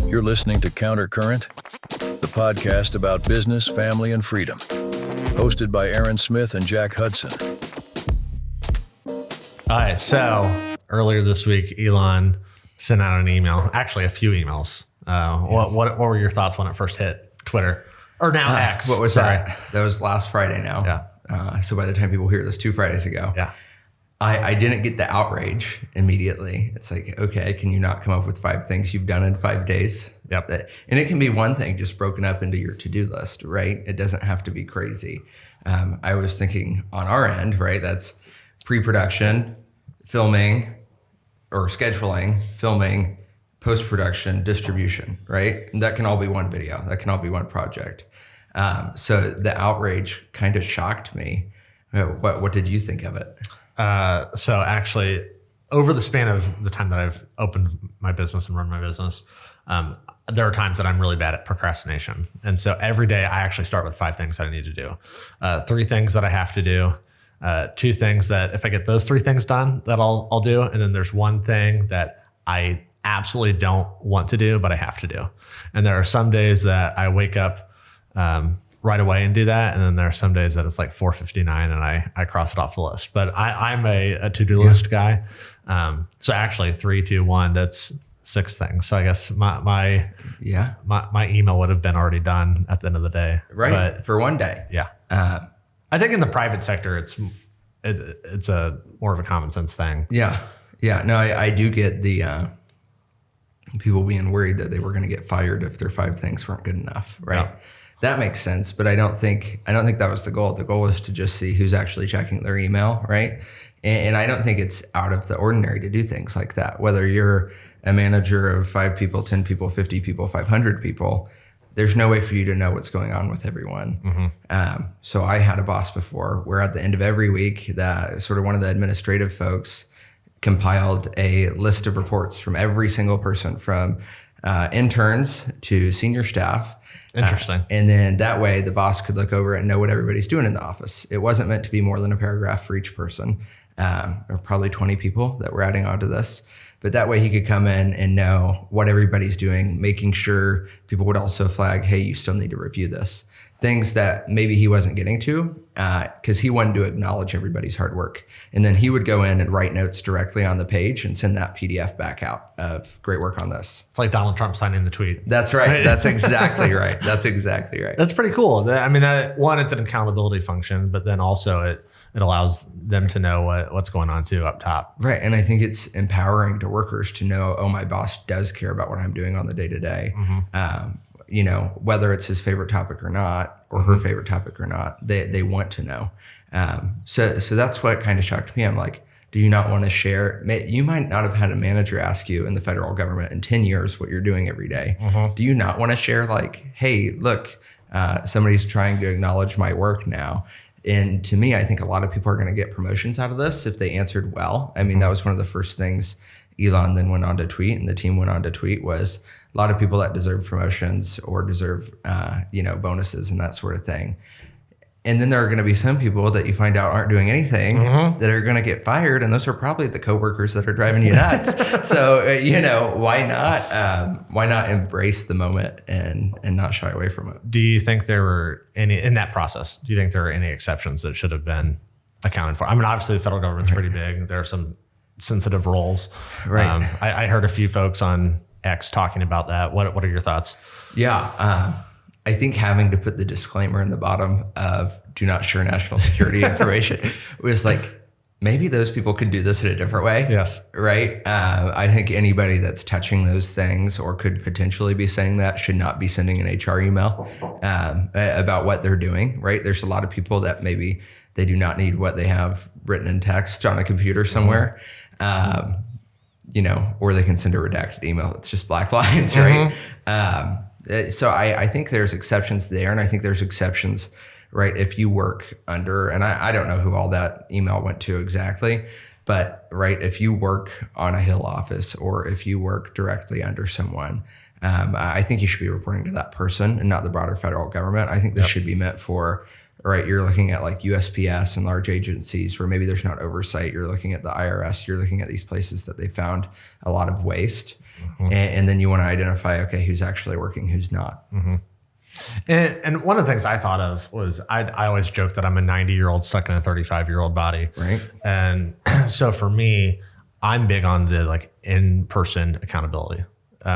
You're listening to Countercurrent, the podcast about business, family, and freedom. Hosted by Aaron Smith and Jack Hudson. All right, so earlier this week, Elon sent out an email, actually a few emails. Yes. What were your thoughts when it first hit Twitter? Or now X. What was that? That was last Friday now. Yeah. So by the time people hear this, 2 Fridays ago. Yeah. I didn't get the outrage immediately. It's like, okay, can you not come up with 5 things you've done in 5 days? Yep. And it can be one thing just broken up into your to-do list, right? It doesn't have to be crazy. I was thinking on our end, right? That's pre-production, filming, or scheduling, filming, post-production, distribution, right? And that can all be one video. That can all be one project. So the outrage kind of shocked me. What did you think of it? So actually, over the span of the time that I've opened my business and run my business, there are times that I'm really bad at procrastination. And so every day I actually start with 5 things that I need to do. 3 things that I have to do. 2 things that if I get those 3 things done, that I'll do. And then there's 1 thing that I absolutely don't want to do, but I have to do. And there are some days that I wake up right away and do that. And then there are some days that it's like 4:59 and I cross it off the list. But I'm a to-do list guy. So actually 3, 2, 1, that's 6 things. So I guess my email would have been already done at the end of the day. Right. But, for one day. Yeah. I think in the private sector, it's a more of a common sense thing. Yeah. Yeah. No, I do get the people being worried that they were going to get fired if their 5 things weren't good enough. Right. Yeah. That makes sense, but I don't think that was the goal. The goal was to just see who's actually checking their email, right? And I don't think it's out of the ordinary to do things like that. Whether you're a manager of 5 people, 10 people, 50 people, 500 people, there's no way for you to know what's going on with everyone. Mm-hmm. So I had a boss before where at the end of every week, that sort of one of the administrative folks compiled a list of reports from every single person, from interns to senior staff. Interesting. And then that way the boss could look over and know what everybody's doing in the office. It wasn't meant to be more than a paragraph for each person. There were probably 20 people that were adding on to this. But that way he could come in and know what everybody's doing, making sure people would also flag, hey, you still need to review this. Things that maybe he wasn't getting to because he wanted to acknowledge everybody's hard work. And then he would go in and write notes directly on the page and send that PDF back out of great work on this. It's like Donald Trump signing the tweet. That's right. That's exactly right. That's exactly right. That's pretty cool. I mean, one, it's an accountability function, but then also it allows them to know what's going on too up top. Right. And I think it's empowering to workers to know, oh, my boss does care about what I'm doing on the day to day. Whether it's his favorite topic or not, or her favorite topic or not, they want to know. So that's what kind of shocked me. I'm like, do you not want to share? You might not have had a manager ask you in the federal government in 10 years what you're doing every day. Do you not want to share like, hey, look, somebody's trying to acknowledge my work now? And to me, I think a lot of people are going to get promotions out of this if they answered well. I mean, that was one of the first things Elon then went on to tweet, and the team went on to tweet, was a lot of people that deserve promotions or deserve, bonuses and that sort of thing. And then there are going to be some people that you find out aren't doing anything that are going to get fired. And those are probably the coworkers that are driving you nuts. So, why not embrace the moment and not shy away from it? Do you think there were any, in that process, do you think there were any exceptions that should have been accounted for? I mean, obviously the federal government's pretty big. There are some sensitive roles. Right. I heard a few folks on X talking about that. What are your thoughts? Yeah. I think having to put the disclaimer in the bottom of do not share national security information was like, maybe those people could do this in a different way. Yes. Right. I think anybody that's touching those things or could potentially be saying that should not be sending an HR email about what they're doing. Right. There's a lot of people that maybe they do not need what they have written in text on a computer somewhere. Or they can send a redacted email. It's just black lines. Right. So I think there's exceptions there, and I think there's exceptions, right, if you work under, and I don't know who all that email went to exactly, but right, if you work on a Hill office or if you work directly under someone, I think you should be reporting to that person and not the broader federal government. I think this should be meant for right? You're looking at like USPS and large agencies where maybe there's not oversight. You're looking at the IRS. You're looking at these places that they found a lot of waste. And then you want to identify, okay, who's actually working, who's not. And one of the things I thought of was I always joke that I'm a 90-year-old stuck in a 35-year-old body. Right. And so for me, I'm big on the like in-person accountability.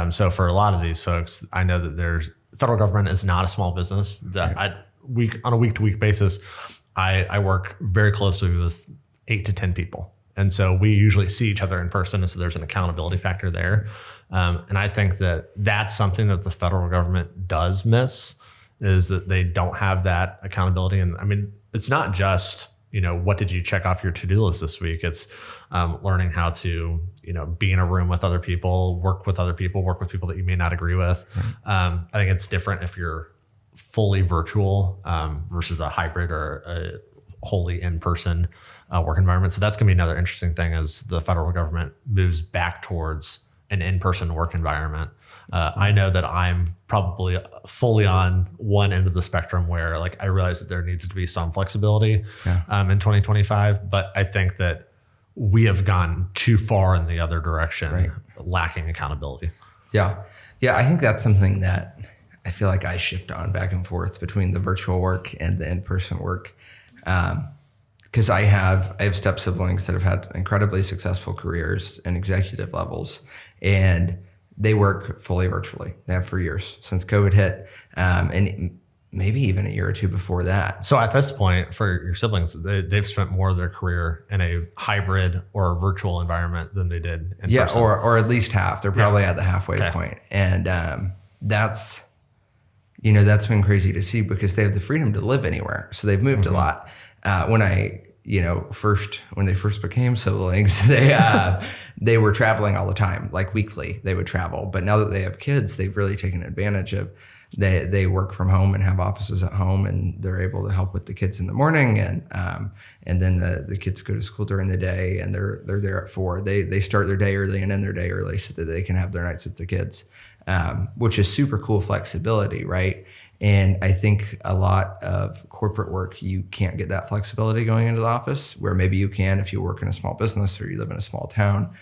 So for a lot of these folks, I know that federal government is not a small business. That on a week-to-week basis, I work very closely with 8 to 10 people. And so we usually see each other in person. And so there's an accountability factor there. And I think that that's something that the federal government does miss, is that they don't have that accountability. And I mean, it's not just, what did you check off your to-do list this week? It's learning how to, be in a room with other people, work with people that you may not agree with. I think it's different if you're fully virtual versus a hybrid or a wholly in-person work environment. So that's going to be another interesting thing as the federal government moves back towards an in-person work environment. I know that I'm probably fully on one end of the spectrum where like I realize that there needs to be some flexibility in 2025, but I think that we have gone too far in the other direction, lacking accountability. Yeah, I think that's something that I feel like I shift on back and forth between the virtual work and the in-person work. Because I have step siblings that have had incredibly successful careers and executive levels, and they work fully virtually. They have for years since COVID hit, and maybe even a year or two before that. So at this point, for your siblings, they've spent more of their career in a hybrid or a virtual environment than they did in person. or at least half. They're probably at the halfway point, and that's been crazy to see because they have the freedom to live anywhere. So they've moved a lot. When they first became siblings, they were traveling all the time, like weekly they would travel. But now that they have kids, they've really taken advantage of, they work from home and have offices at home, and they're able to help with the kids in the morning. And then the kids go to school during the day, and they're there at 4. They start their day early and end their day early so that they can have their nights with the kids, which is super cool flexibility, right? And I think a lot of corporate work, you can't get that flexibility going into the office, where maybe you can if you work in a small business or you live in a small town.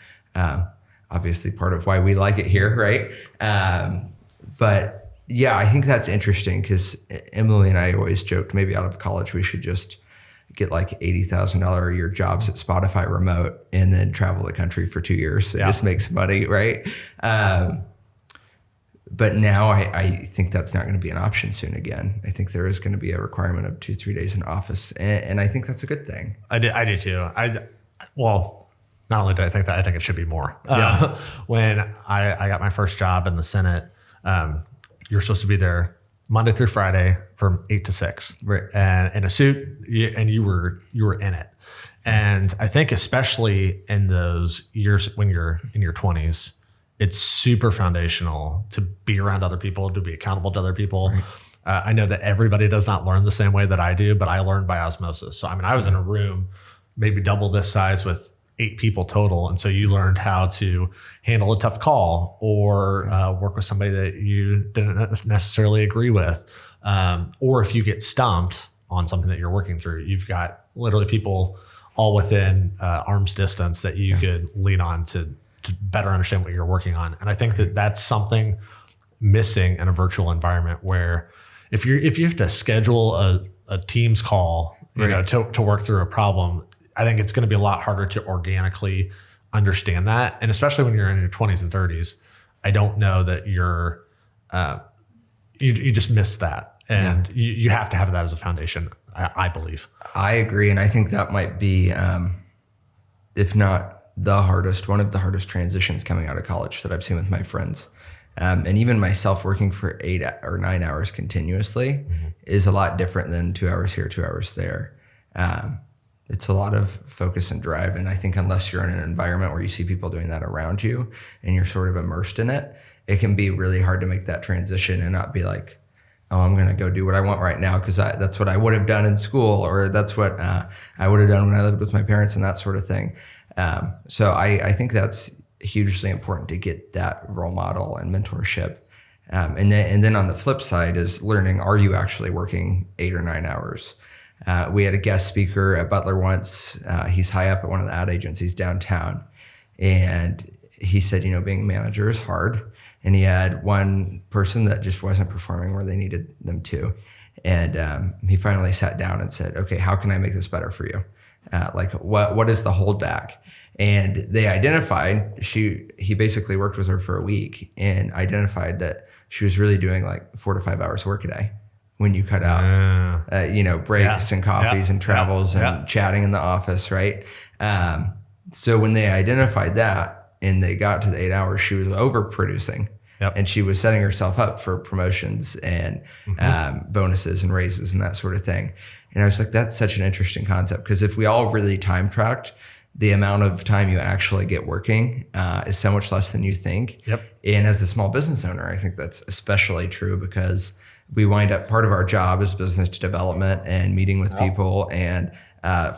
Obviously part of why we like it here, right? But yeah, I think that's interesting because Emily and I always joked maybe out of college we should just get like $80,000 a year jobs at Spotify remote and then travel the country for 2 years. It just makes money, right? But now I think that's not going to be an option soon again. I think there is going to be a requirement of 2-3 days in office. And I think that's a good thing. I do too. Well, not only do I think that, I think it should be more. When I got my first job in the Senate, you're supposed to be there Monday through Friday from 8 to 6, right? And in a suit, and you were in it. And I think especially in those years when you're in your 20s, it's super foundational to be around other people, to be accountable to other people. Right. I know that everybody does not learn the same way that I do, but I learned by osmosis. So, I mean, I was in a room maybe double this size with 8 people total. And so you learned how to handle a tough call or work with somebody that you didn't necessarily agree with. Or if you get stumped on something that you're working through, you've got literally people all within arm's distance that you could lean on to better understand what you're working on. And I think that that's something missing in a virtual environment where if you have to schedule a Teams call, to work through a problem, I think it's going to be a lot harder to organically understand that. And especially when you're in your 20s and 30s, I don't know that you just miss that. And you have to have that as a foundation, I believe. I agree. And I think that might be, if not one of the hardest transitions coming out of college that I've seen with my friends. And even myself working for 8 or 9 hours continuously is a lot different than 2 hours here, 2 hours there. It's a lot of focus and drive. And I think unless you're in an environment where you see people doing that around you and you're sort of immersed in it, it can be really hard to make that transition and not be like, oh, I'm going to go do what I want right now because that's what I would have done in school, or that's what I would have done when I lived with my parents and that sort of thing. So I think that's hugely important to get that role model and mentorship. And then on the flip side is learning, are you actually working 8 or 9 hours? We had a guest speaker at Butler once. He's high up at one of the ad agencies downtown. And he said, being a manager is hard. And he had one person that just wasn't performing where they needed them to. And he finally sat down and said, okay, how can I make this better for you? What is the holdback? And they identified, he basically worked with her for a week and identified that she was really doing like 4 to 5 hours work a day when you cut out, breaks and coffees and travels and chatting in the office, right? So when they identified that and they got to the 8 hours, she was overproducing. Yep. And she was setting herself up for promotions and bonuses and raises and that sort of thing. And I was like, that's such an interesting concept, because if we all really time tracked, the amount of time you actually get working is so much less than you think. Yep. And as a small business owner, I think that's especially true, because we wind up, part of our job is business development and meeting with people and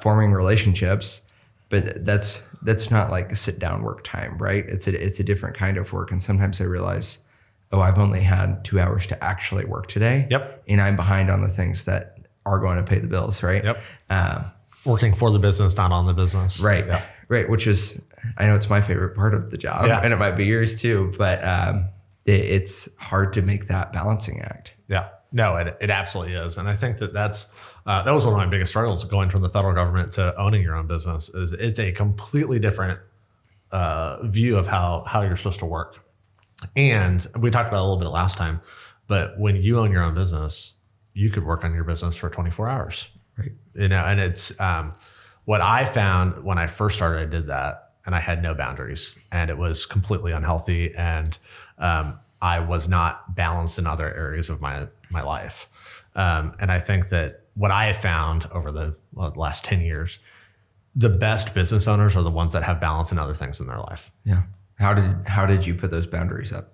forming relationships. But that's not like a sit down work time, right? It's a different kind of work. And sometimes I realize, I've only had 2 hours to actually work today. Yep. And I'm behind on the things that are going to pay the bills, right? Yep. Working for the business, not on the business. Right. Yep. Right. Which is, I know it's my favorite part of the job, and it might be yours too, but it's hard to make that balancing act. Yeah. No, it absolutely is. And I think that that was one of my biggest struggles going from the federal government to owning your own business. Is it's a completely different view of how you're supposed to work. And we talked about it a little bit last time, but when you own your own business, you could work on your business for 24 hours. Right. And it's what I found when I first started, I did that and I had no boundaries, and it was completely unhealthy. And I was not balanced in other areas of my life. And I think that what I have found over the last 10 years, the best business owners are the ones that have balance in other things in their life. Yeah. How did you put those boundaries up?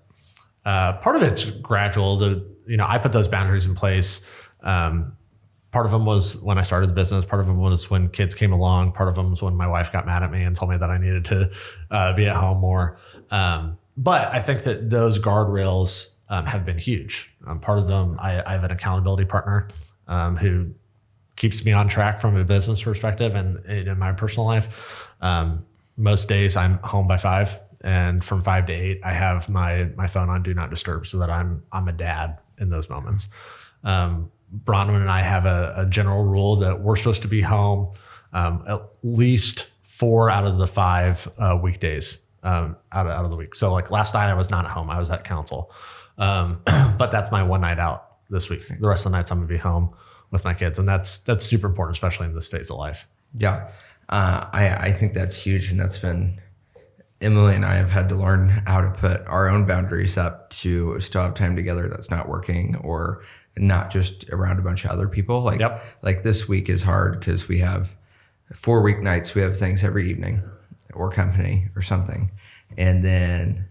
Part of it's gradual. I put those boundaries in place. Part of them was when I started the business. Part of them was when kids came along. Part of them was when my wife got mad at me and told me that I needed to be at home more. But I think that those guardrails have been huge. Part of them, I have an accountability partner who keeps me on track from a business perspective and in my personal life. Most days I'm home by 5, and from 5 to 8, I have my phone on Do Not Disturb so that I'm a dad in those moments. Bronwyn and I have a general rule that we're supposed to be home at least 4 out of the 5 weekdays out of the week. So like last night I was not at home. I was at council. But that's my one night out this week. The rest of the nights I'm gonna be home with my kids. And that's super important, especially in this phase of life. Yeah. I think that's huge. And that's been, Emily and I have had to learn how to put our own boundaries up to still have time together that's not working, or not just around a bunch of other people. Like this week is hard because we have 4 weeknights. We have things every evening, or company or something. And then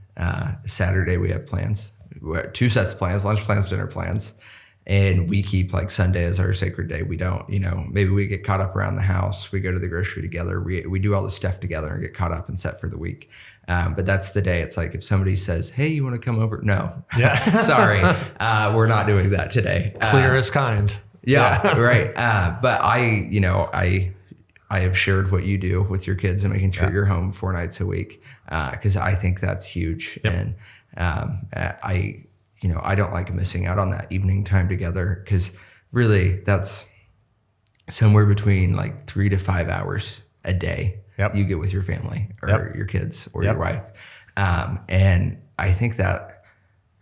Saturday we have plans. We have 2 sets of plans, lunch plans, dinner plans. And we keep like Sunday as our sacred day. We don't, maybe we get caught up around the house. We go to the grocery together. We do all the stuff together and get caught up and set for the week. But that's the day. It's like if somebody says, hey, you want to come over? No, sorry. We're not doing that today. Clear as kind. Yeah. Right. But I have shared what you do with your kids and making sure you're home 4 nights a week. Cause I think that's huge. Yep. And I don't like missing out on that evening time together, because really that's somewhere between like 3 to 5 hours a day you get with your family or your kids or your wife. And I think that,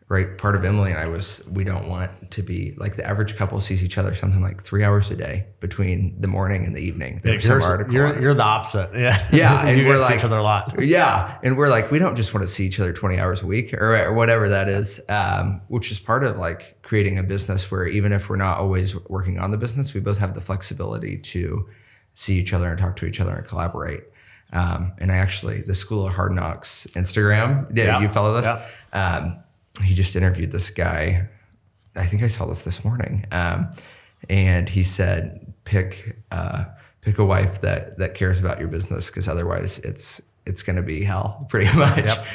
right, part of Emily and I we don't want to be like the average couple sees each other something like 3 hours a day between the morning and the evening. You're the opposite. Yeah. Yeah. And we're like, see each other a lot. Yeah. And we're like, we don't just want to see each other 20 hours a week or whatever that is, which is part of like creating a business where even if we're not always working on the business, we both have the flexibility to see each other and talk to each other and collaborate. And I actually, the School of Hard Knocks Instagram, you follow this? Yeah. He just interviewed this guy. I think I saw this morning. And he said, pick a wife that cares about your business, because otherwise it's going to be hell pretty much. Yep.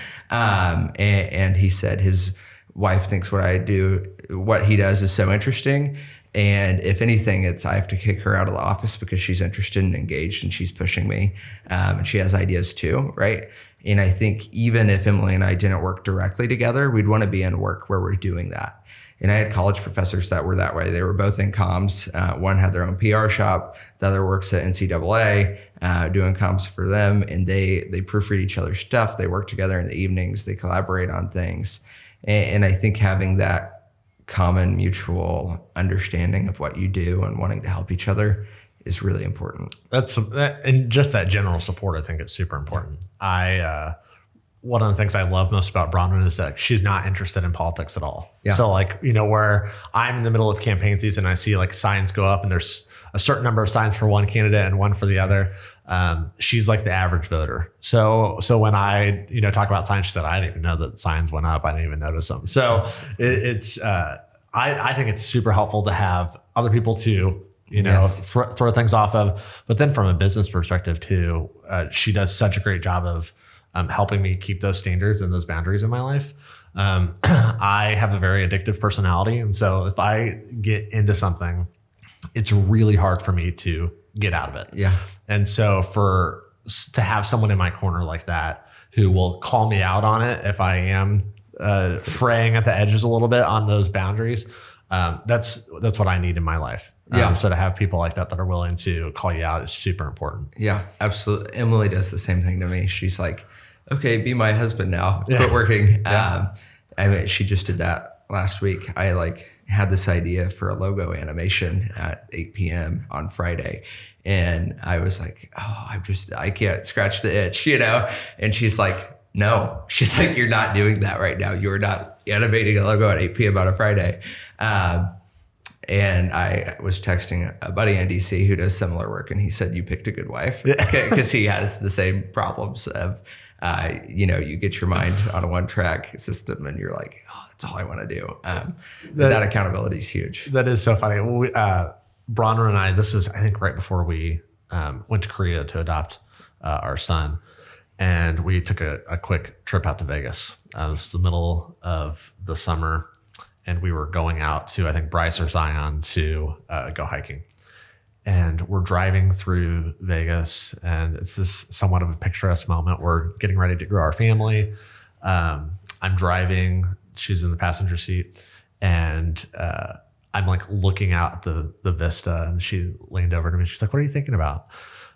And he said his wife thinks what he does is so interesting. And if anything, I have to kick her out of the office because she's interested and engaged and she's pushing me. And she has ideas too, right? And I think even if Emily and I didn't work directly together, we'd want to be in work where we're doing that. And I had college professors that were that way. They were both in comms. One had their own PR shop. The other works at NCAA doing comms for them. And they proofread each other's stuff. They work together in the evenings. They collaborate on things. And I think having that common mutual understanding of what you do and wanting to help each other is really important. And just that general support, I think it's super important. One of the things I love most about Bronwyn is that she's not interested in politics at all. Yeah. So like, where I'm in the middle of campaign season, I see like signs go up and there's a certain number of signs for one candidate and one for the other. She's like the average voter. So when I, talk about signs, she said, I didn't even know that signs went up. I didn't even notice them. So I think it's super helpful to have other people to, throw things off of. But then from a business perspective too, she does such a great job of helping me keep those standards and those boundaries in my life. I have a very addictive personality. And so if I get into something, it's really hard for me to get out of it. Yeah. And so to have someone in my corner like that who will call me out on it if I am fraying at the edges a little bit on those boundaries, that's what I need in my life. Yeah. So to have people like that are willing to call you out is super important. Yeah, absolutely. Emily does the same thing to me. She's like, okay, be my husband now. Quit working. Yeah. She just did that last week. I had this idea for a logo animation at 8 p.m. on Friday. And I was like, I can't scratch the itch, And she's like, no. She's like, you're not doing that right now. You're not animating a logo at 8 p.m. on a Friday. And I was texting a buddy in DC who does similar work. And he said, you picked a good wife. Because he has the same problems of, you get your mind on a one track system and you're like, oh, that's all I want to do. That accountability is huge. That is so funny. Bronwyn and I, this is, I think, right before we went to Korea to adopt our son. And we took a quick trip out to Vegas. It was the middle of the summer. And we were going out to, I think, Bryce or Zion to go hiking. And we're driving through Vegas, and it's this somewhat of a picturesque moment. We're getting ready to grow our family. I'm driving, she's in the passenger seat, and I'm like looking out at the vista, and she leaned over to me. She's like, what are you thinking about?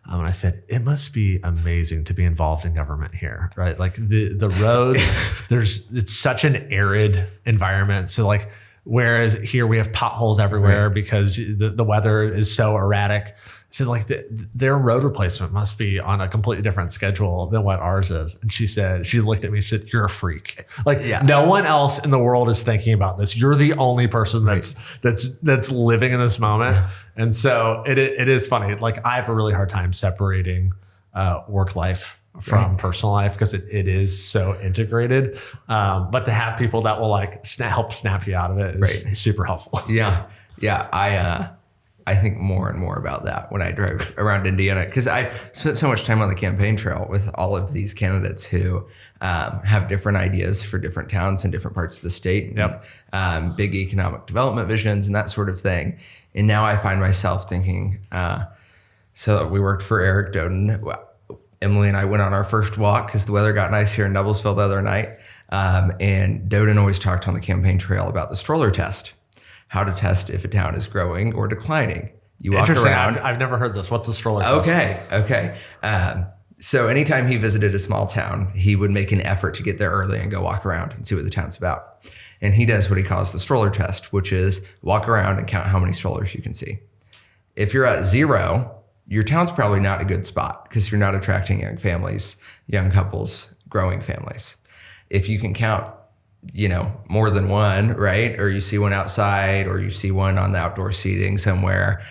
And I said, it must be amazing to be involved in government here, right? Like the roads, it's such an arid environment. So like, whereas here we have potholes everywhere, right, because the weather is so erratic. So like their road replacement must be on a completely different schedule than what ours is. And she looked at me and she said, you're a freak. Like no one else in the world is thinking about this. You're the only person that's living in this moment. Yeah. And so it is funny. Like I have a really hard time separating work life from personal life because it is so integrated. But to have people that will like help snap you out of it is super helpful. Yeah. Yeah. I think more and more about that when I drive around Indiana, because I spent so much time on the campaign trail with all of these candidates who have different ideas for different towns and different parts of the state, and big economic development visions and that sort of thing. And now I find myself thinking, so we worked for Eric Doden. Emily and I went on our first walk because the weather got nice here in Noblesville the other night. And Doden always talked on the campaign trail about the stroller test. How to test if a town is growing or declining. You walk around. I've never heard this. What's the stroller test? Okay. So anytime he visited a small town, he would make an effort to get there early and go walk around and see what the town's about. And he does what he calls the stroller test, which is walk around and count how many strollers you can see. If you're at 0, your town's probably not a good spot because you're not attracting young families, young couples, growing families. If you can count more than one, right? Or you see one outside, or you see one on the outdoor seating somewhere,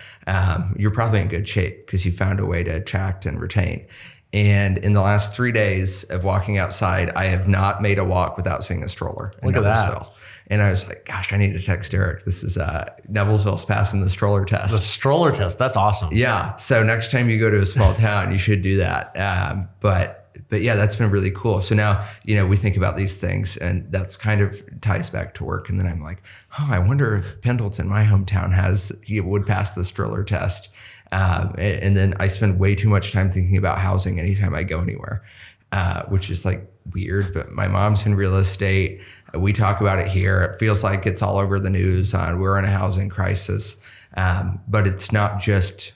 you're probably in good shape because you found a way to attract and retain. And in the last 3 days of walking outside, I have not made a walk without seeing a stroller in Noblesville. And I was like, gosh, I need to text Eric. This is Noblesville's passing the stroller test. The stroller test, that's awesome. Yeah. So next time you go to a small town, you should do that. But but yeah, that's been really cool. So now, we think about these things, and that's kind of ties back to work. And then I'm like, oh, I wonder if Pendleton, my hometown, would pass the Stroller test. And then I spend way too much time thinking about housing anytime I go anywhere, which is like weird, but my mom's in real estate. We talk about it here. It feels like it's all over the news on we're in a housing crisis. But it's not just,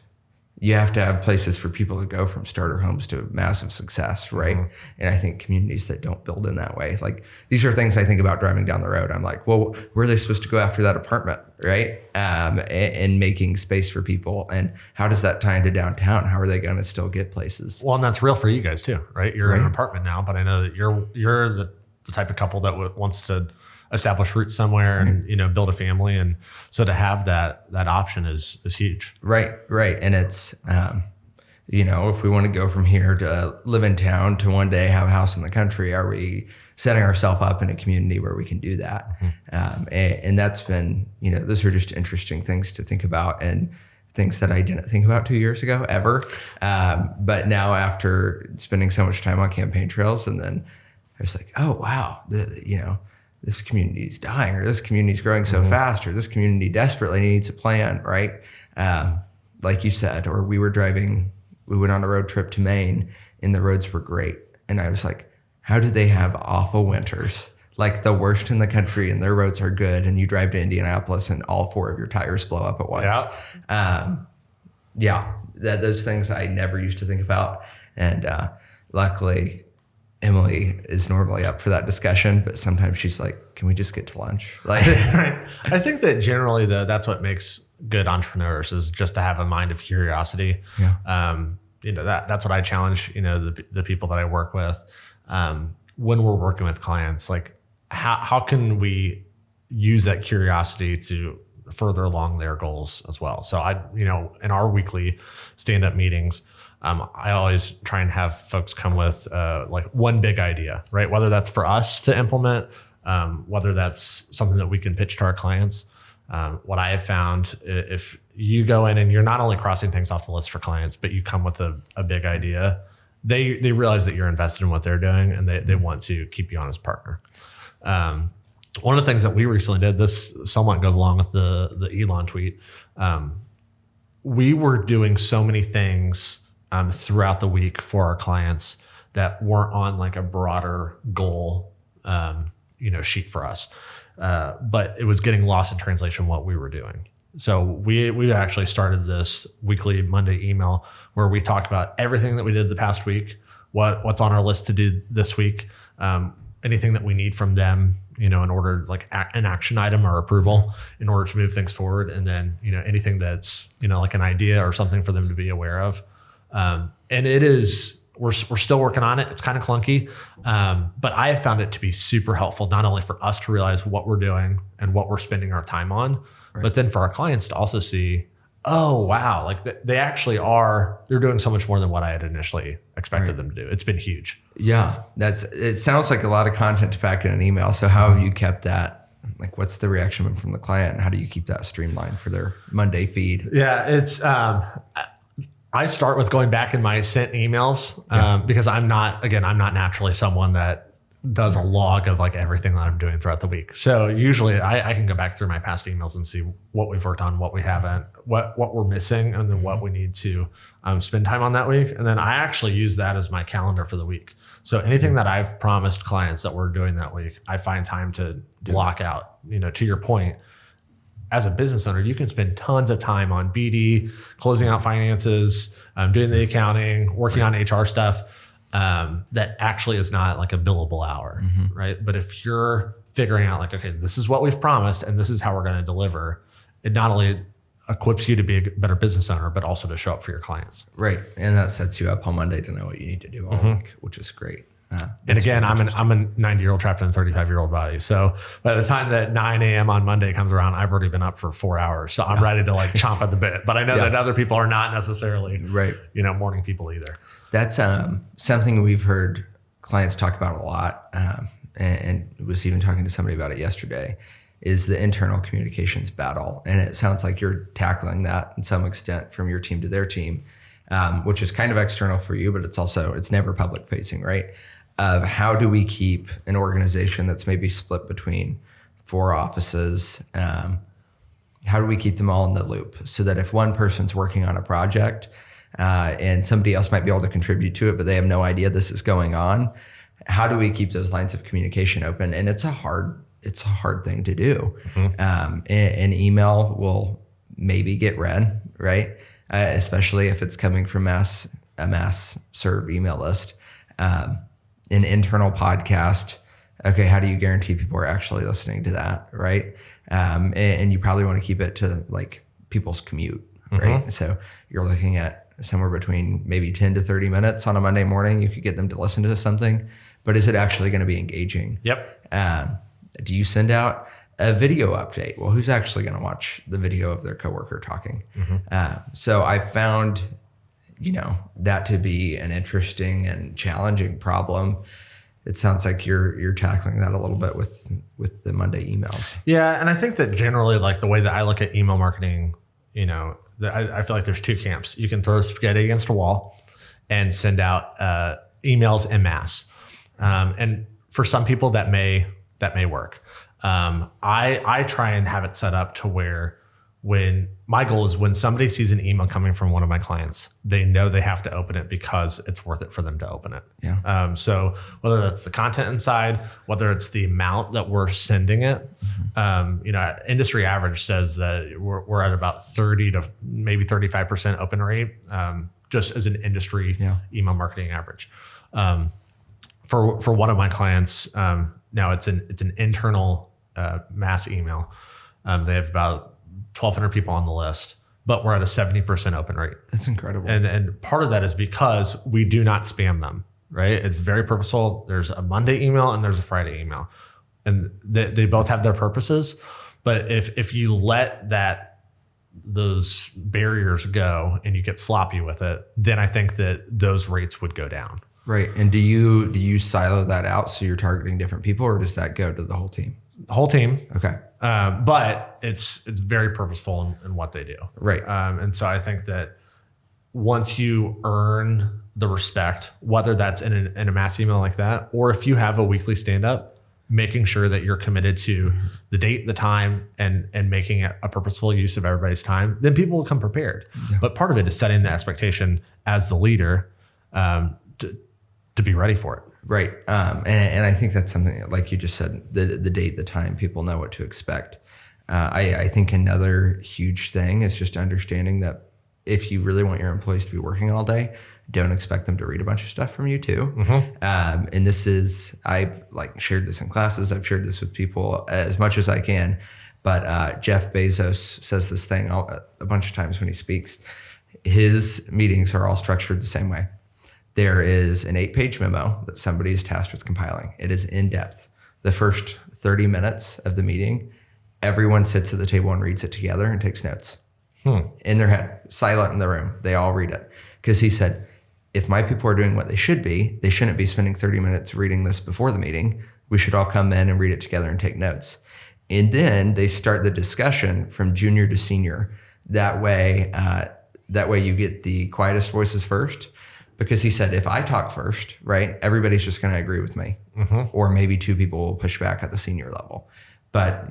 you have to have places for people to go from starter homes to massive success, right? Mm-hmm. And I think communities that don't build in that way, like these are things I think about driving down the road. I'm like, well, where are they supposed to go after that apartment, right? And making space for people. And how does that tie into downtown? How are they going to still get places? Well, and that's real for you guys too, right? You're in an apartment now, but I know that you're the type of couple that wants to establish roots somewhere and build a family, and so to have that option is huge. Right. And it's if we want to go from here to live in town to one day have a house in the country, are we setting ourselves up in a community where we can do that? Mm-hmm. And that's been those are just interesting things to think about, and things that I didn't think about 2 years ago ever. But now, after spending so much time on campaign trails, and then I was like, oh wow, this community is dying, or this community is growing so fast, or this community desperately needs a plan, right? Like you said, or we went on a road trip to Maine, and the roads were great. And I was like, how do they have awful winters, like the worst in the country, and their roads are good, and you drive to Indianapolis and all 4 of your tires blow up at once? Those things I never used to think about. And luckily, Emily is normally up for that discussion, but sometimes she's like, can we just get to lunch? Like, right. I think that generally that's what makes good entrepreneurs, is just to have a mind of curiosity. Yeah. That's what I challenge, the people that I work with, when we're working with clients, like how can we use that curiosity to further along their goals as well? So in our weekly stand-up meetings, I always try and have folks come with like one big idea, right? Whether that's for us to implement, whether that's something that we can pitch to our clients. What I have found, if you go in and you're not only crossing things off the list for clients, but you come with a big idea, they realize that you're invested in what they're doing, and they want to keep you on as partner. One of the things that we recently did, this somewhat goes along with the Elon tweet. We were doing so many things throughout the week for our clients that weren't on like a broader goal, sheet for us. But it was getting lost in translation what we were doing. So we actually started this weekly Monday email where we talk about everything that we did the past week, what's on our list to do this week, anything that we need from them, in order, like an action item or approval in order to move things forward. And then, anything that's, like an idea or something for them to be aware of. And it is, we're still working on it. It's kind of clunky. But I have found it to be super helpful, not only for us to realize what we're doing and what we're spending our time on, right, but then for our clients to also see, oh, wow, like they actually they're doing so much more than what I had initially expected them to do. It's been huge. Yeah. It sounds like a lot of content to pack in an email. So how have you kept that? Like, what's the reaction from the client? How do you keep that streamlined for their Monday feed? Yeah, it's, I start with going back in my sent emails because I'm not naturally someone that does a log of like everything that I'm doing throughout the week. So usually I can go back through my past emails and see what we've worked on, what we haven't, what we're missing, and then what we need to spend time on that week. And then I actually use that as my calendar for the week. So anything that I've promised clients that we're doing that week, I find time to block out. To your point, as a business owner, you can spend tons of time on BD, closing out finances, doing the accounting, working on HR stuff. That actually is not like a billable hour, right? But if you're figuring out like, okay, this is what we've promised and this is how we're going to deliver, it not only equips you to be a better business owner, but also to show up for your clients. Right. And that sets you up on Monday to know what you need to do all week, which is great. And again, I'm a 90-year-old trapped in a 35-year-old body. So by the time that 9 a.m. on Monday comes around, I've already been up for 4 hours. So I'm ready to like chomp at the bit. But I know that other people are not necessarily, morning people either. That's something we've heard clients talk about a lot, and was even talking to somebody about it yesterday, is the internal communications battle. And it sounds like you're tackling that in some extent from your team to their team. which is kind of external for you, but it's never public facing, right? Of how do we keep an organization that's maybe split between 4 offices? How do we keep them all in the loop so that if one person's working on a project and somebody else might be able to contribute to it, but they have no idea this is going on, how do we keep those lines of communication open? And it's a hard thing to do. An email will maybe get read, right? Especially if it's coming from a mass serve email list. An internal podcast, okay, how do you guarantee people are actually listening to that, right? And you probably want to keep it to like people's commute, right? So you're looking at somewhere between maybe 10 to 30 minutes on a Monday morning. You could get them to listen to something, but is it actually going to be engaging? Yep. Do you send out a video update? Well, who's actually going to watch the video of their coworker talking? So I found, that to be an interesting and challenging problem. It sounds like you're tackling that a little bit with the Monday emails. Yeah, and I think that generally, like the way that I look at email marketing, I feel like there's 2 camps. You can throw spaghetti against a wall and send out emails en masse, and for some people that may work. I try and have it set up to where when my goal is when somebody sees an email coming from one of my clients, they know they have to open it because it's worth it for them to open it. Yeah. So whether that's the content inside, whether it's the amount that we're sending it, industry average says that we're at about 30 to maybe 35% open rate, just as an industry email marketing average. For one of my clients, now it's an internal mass email. They have about 1,200 people on the list, but we're at a 70% open rate. That's incredible. And part of that is because we do not spam them, right? It's very purposeful. There's a Monday email and there's a Friday email, and they both have their purposes. But if you let those barriers go and you get sloppy with it, then I think that those rates would go down. Right. And do you silo that out so you're targeting different people, or does that go to the whole team? Whole team. Okay. But it's very purposeful in what they do. Right. And so I think that once you earn the respect, whether that's in a mass email like that, or if you have a weekly stand-up, making sure that you're committed to the date, the time, and making it a purposeful use of everybody's time, then people will come prepared. Yeah. But part of it is setting the expectation as the leader to be ready for it. Right. And I think that's something, like you just said, the date, the time, people know what to expect. I think another huge thing is just understanding that if you really want your employees to be working all day, don't expect them to read a bunch of stuff from you too. And I've shared this in classes. I've shared this with people as much as I can, but Jeff Bezos says this thing a bunch of times when he speaks. His meetings are all structured the same way. There is an 8-page memo that somebody is tasked with compiling. It is in depth. The first 30 minutes of the meeting, everyone sits at the table and reads it together and takes notes in their head, silent in the room. They all read it. Because he said, if my people are doing what they should be, they shouldn't be spending 30 minutes reading this before the meeting. We should all come in and read it together and take notes. And then they start the discussion from junior to senior. That way you get the quietest voices first. Because he said, if I talk first, right, everybody's just going to agree with me. Or maybe 2 people will push back at the senior level. But,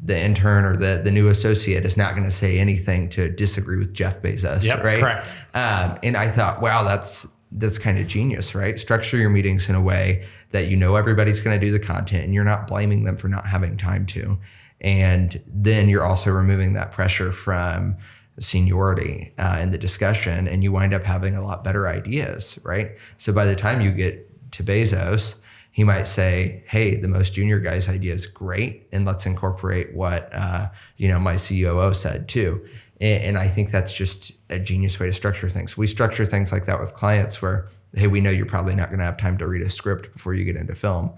the intern or the new associate is not going to say anything to disagree with Jeff Bezos, right? Correct. And I thought, wow, that's kind of genius, right? Structure your meetings in a way that everybody's going to do the content and you're not blaming them for not having time to. And then you're also removing that pressure from seniority in the discussion, and you wind up having a lot better ideas, right? So by the time you get to Bezos, he might say, hey, the most junior guy's idea is great, and let's incorporate what my COO said too. And I think that's just a genius way to structure things. We structure things like that with clients where, hey, we know you're probably not going to have time to read a script before you get into film.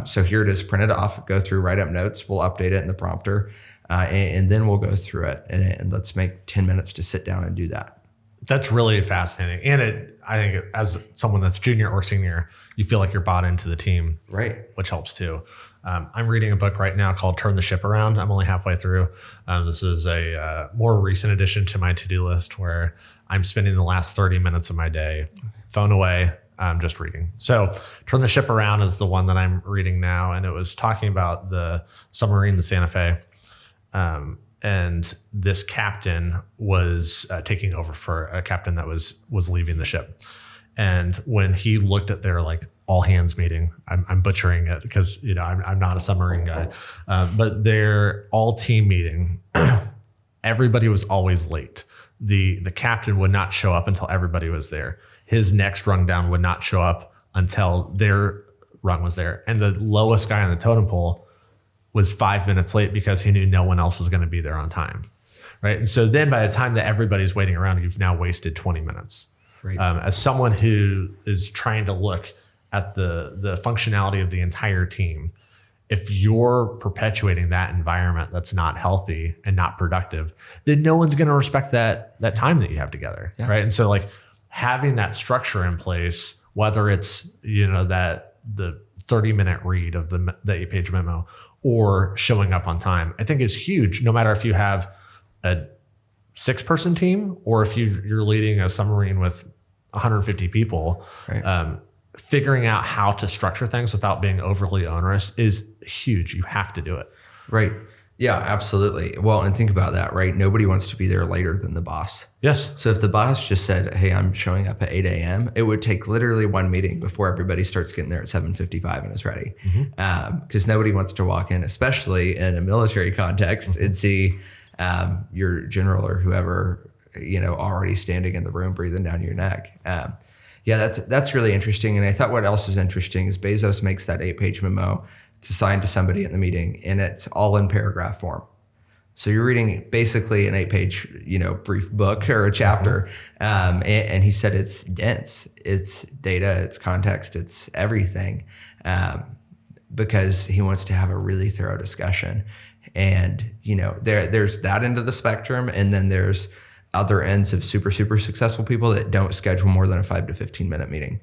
So here it is, print it off, go through, write up notes, we'll update it in the prompter. And then we'll go through it and let's make 10 minutes to sit down and do that. That's really fascinating. And I think as someone that's junior or senior, you feel like you're bought into the team, right? Which helps too. I'm reading a book right now called Turn the Ship Around. I'm only halfway through. This is a more recent addition to my to-do list where I'm spending the last 30 minutes of my day, phone away, just reading. So Turn the Ship Around is the one that I'm reading now. And it was talking about the submarine, the Santa Fe. And this captain was taking over for a captain that was leaving the ship. And when he looked at their like all hands meeting, I'm butchering it because I'm not a submarine guy, but their all team meeting, everybody was always late. The captain would not show up until everybody was there. His next rung down would not show up until their rung was there. And the lowest guy on the totem pole was 5 minutes late because he knew no one else was going to be there on time. Right. And so then by the time that everybody's waiting around, you've now wasted 20 minutes. Right. As someone who is trying to look at the functionality of the entire team, if you're perpetuating that environment that's not healthy and not productive, then no one's going to respect that time that you have together. Yeah. Right. And so like having that structure in place, whether it's, that the 30-minute read of the 8-page memo or showing up on time, I think is huge, no matter if you have a 6-person team or if you're leading a submarine with 150 people. Right. Figuring out how to structure things without being overly onerous is huge. You have to do it. Right. Yeah, absolutely. Well, and think about that, right? Nobody wants to be there later than the boss. Yes. So if the boss just said, hey, I'm showing up at 8 a.m., it would take literally one meeting before everybody starts getting there at 7:55 and is ready. Because nobody wants to walk in, especially in a military context, and see your general or whoever, already standing in the room breathing down your neck. Yeah, that's really interesting. And I thought what else is interesting is Bezos makes that 8-page memo. It's assigned to somebody in the meeting, and it's all in paragraph form. So you're reading basically an 8-page, brief book or a chapter. And he said it's dense, it's data, it's context, it's everything, because he wants to have a really thorough discussion. And, there's that end of the spectrum. And then there's other ends of super, super successful people that don't schedule more than a 5 to 15 minute meeting.